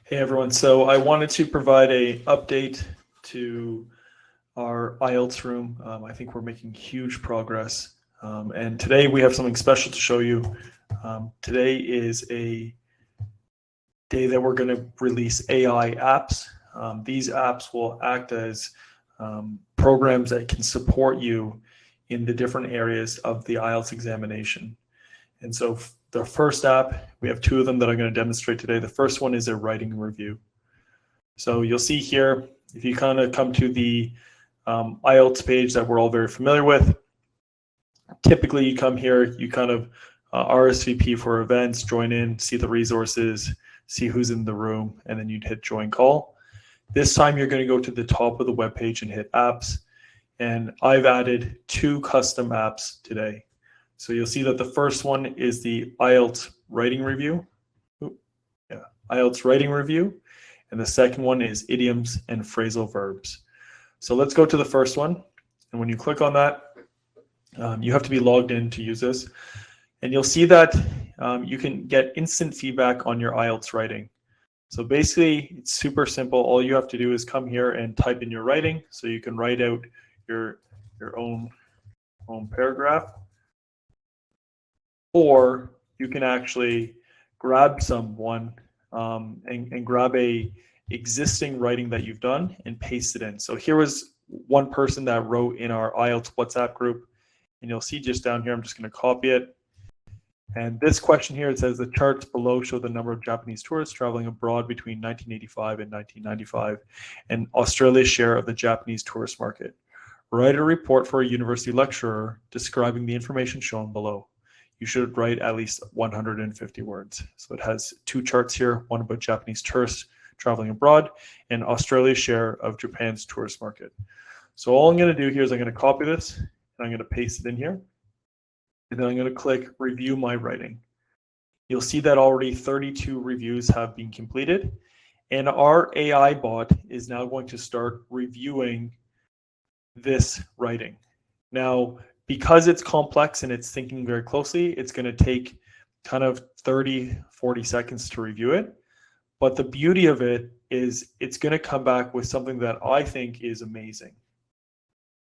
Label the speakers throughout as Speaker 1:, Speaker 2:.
Speaker 1: Hey everyone, so I wanted to provide a update to our IELTS room. I think we're making huge progress, and today we have something special to show you. Today is a day that we're going to release AI apps. These apps will act as programs that can support you in the different areas of the IELTS examination. And so the first app, we have two of them that I'm going to demonstrate today. The first one is a writing review. So you'll see here, if you kind of come to the IELTS page that we're all very familiar with, typically you come here, you kind of RSVP for events, join in, see the resources, see who's in the room, and then you'd hit join call. This time you're going to go to the top of the web page and hit apps. And I've added two custom apps today. So you'll see that the first one is the IELTS writing review. IELTS writing review. And the second one is idioms and phrasal verbs. So let's go to the first one. And when you click on that, you have to be logged in to use this. And you'll see that you can get instant feedback on your IELTS writing. So basically, it's super simple. All you have to do is come here and type in your writing. So you can write out your own paragraph. Or you can actually grab someone and grab a existing writing that you've done and paste it in. So here was one person that wrote in our IELTS WhatsApp group, and you'll see just down here, I'm just going to copy it. And this question here, it says the charts below show the number of Japanese tourists traveling abroad between 1985 and 1995 and Australia's share of the Japanese tourist market. Write a report for a university lecturer describing the information shown below. You should write at least 150 words. So it has two charts here, one about Japanese tourists traveling abroad and Australia's share of Japan's tourist market. So all I'm going to do here is I'm going to copy this and I'm going to paste it in here. And then I'm going to click review my writing. You'll see that already 32 reviews have been completed. And our AI bot is now going to start reviewing this writing. Now, because it's complex and it's thinking very closely, it's going to take kind of 30, 40 seconds to review it. But the beauty of it is it's going to come back with something that I think is amazing.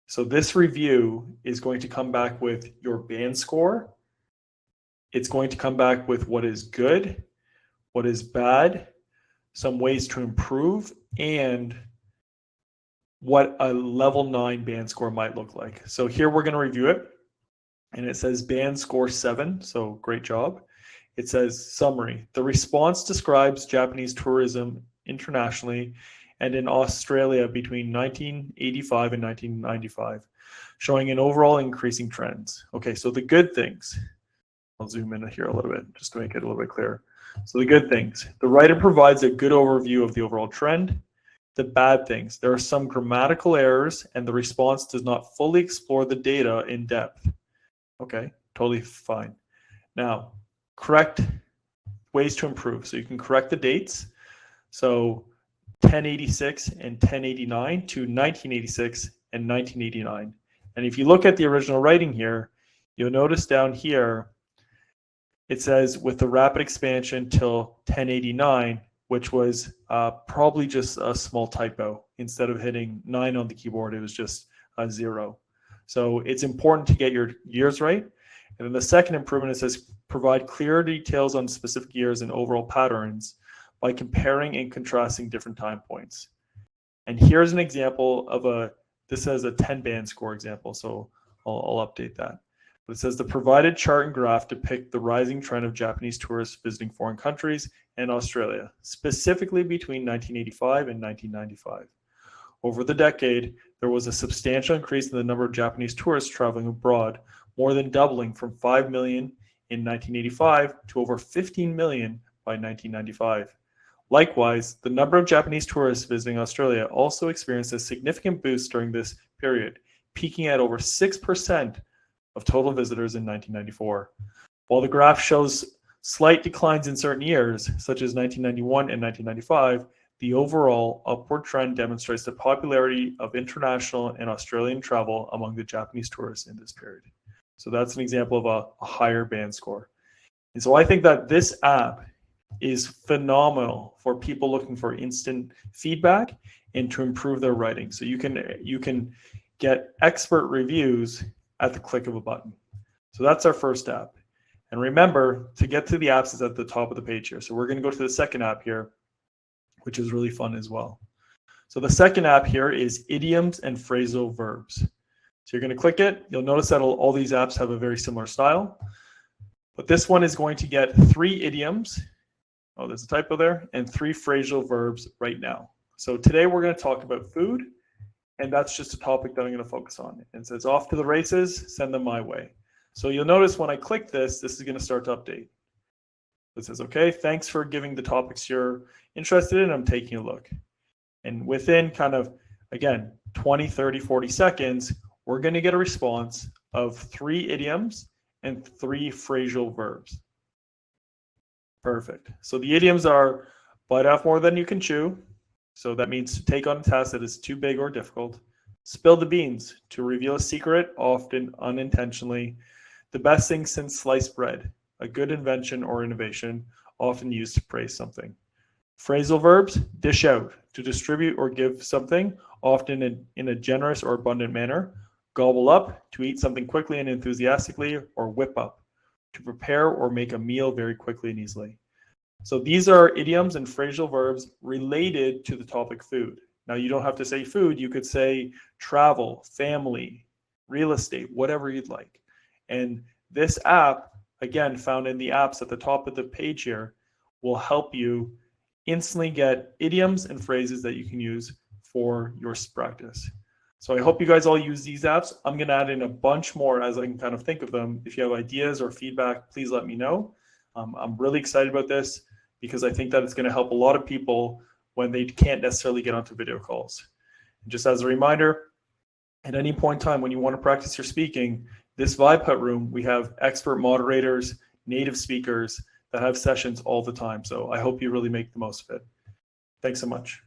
Speaker 1: So this review is going to come back with your band score. It's going to come back with what is good, what is bad, some ways to improve, and what a level 9 band score might look like. So here we're going to review it, and it says band score 7, so great job. It says summary. The response describes Japanese tourism internationally and in Australia between 1985 and 1995, showing an overall increasing trends. Okay, so the good things. I'll zoom in here a little bit just to make it a little bit clearer. So the good things. The writer provides a good overview of the overall trend. The bad things. There are some grammatical errors and the response does not fully explore the data in depth. Okay, totally fine. Now, correct ways to improve. So you can correct the dates. So 1086 and 1089 to 1986 and 1989. And if you look at the original writing here, you'll notice down here, it says with the rapid expansion till 1089, which was probably just a small typo. Instead of hitting 9 on the keyboard, it was just a 0. So it's important to get your years right. And then the second improvement, it says provide clear details on specific years and overall patterns by comparing and contrasting different time points. And here's an example of this says a 10 band score example, so I'll update that. But it says the provided chart and graph depict the rising trend of Japanese tourists visiting foreign countries and Australia, specifically between 1985 and 1995. Over the decade, there was a substantial increase in the number of Japanese tourists traveling abroad, more than doubling from 5 million in 1985 to over 15 million by 1995. Likewise, the number of Japanese tourists visiting Australia also experienced a significant boost during this period, peaking at over 6% of total visitors in 1994. While the graph shows slight declines in certain years, such as 1991 and 1995, the overall upward trend demonstrates the popularity of international and Australian travel among the Japanese tourists in this period. So that's an example of a higher band score. And so I think that this app is phenomenal for people looking for instant feedback and to improve their writing. So you can get expert reviews at the click of a button. So that's our first app. And remember, to get to the apps is at the top of the page here. So we're going to go to the second app here, which is really fun as well. So the second app here is Idioms and Phrasal Verbs. So you're going to click it. You'll notice that all these apps have a very similar style. But this one is going to get 3 idioms. Oh, there's a typo there. And 3 phrasal verbs right now. So today we're going to talk about food. And that's just a topic that I'm going to focus on. It says, off to the races, send them my way. So you'll notice when I click this is going to start to update. It says, okay, thanks for giving the topics you're interested in. I'm taking a look. And within kind of, again, 20, 30, 40 seconds, we're going to get a response of 3 idioms and 3 phrasal verbs. Perfect. So the idioms are bite off more than you can chew. So that means to take on a task that is too big or difficult. Spill the beans, to reveal a secret, often unintentionally. The best thing since sliced bread, a good invention or innovation, often used to praise something. Phrasal verbs, dish out, to distribute or give something, often in a generous or abundant manner. Gobble up, to eat something quickly and enthusiastically, or whip up, to prepare or make a meal very quickly and easily. So these are idioms and phrasal verbs related to the topic food. Now you don't have to say food, you could say travel, family, real estate, whatever you'd like. And this app, again, found in the apps at the top of the page here, will help you instantly get idioms and phrases that you can use for your practice. So I hope you guys all use these apps. I'm going to add in a bunch more as I can kind of think of them. If you have ideas or feedback, please let me know. I'm really excited about this because I think that it's going to help a lot of people when they can't necessarily get onto video calls. And just as a reminder, at any point in time when you want to practice your speaking, this Vibehut room, we have expert moderators, native speakers that have sessions all the time. So I hope you really make the most of it. Thanks so much.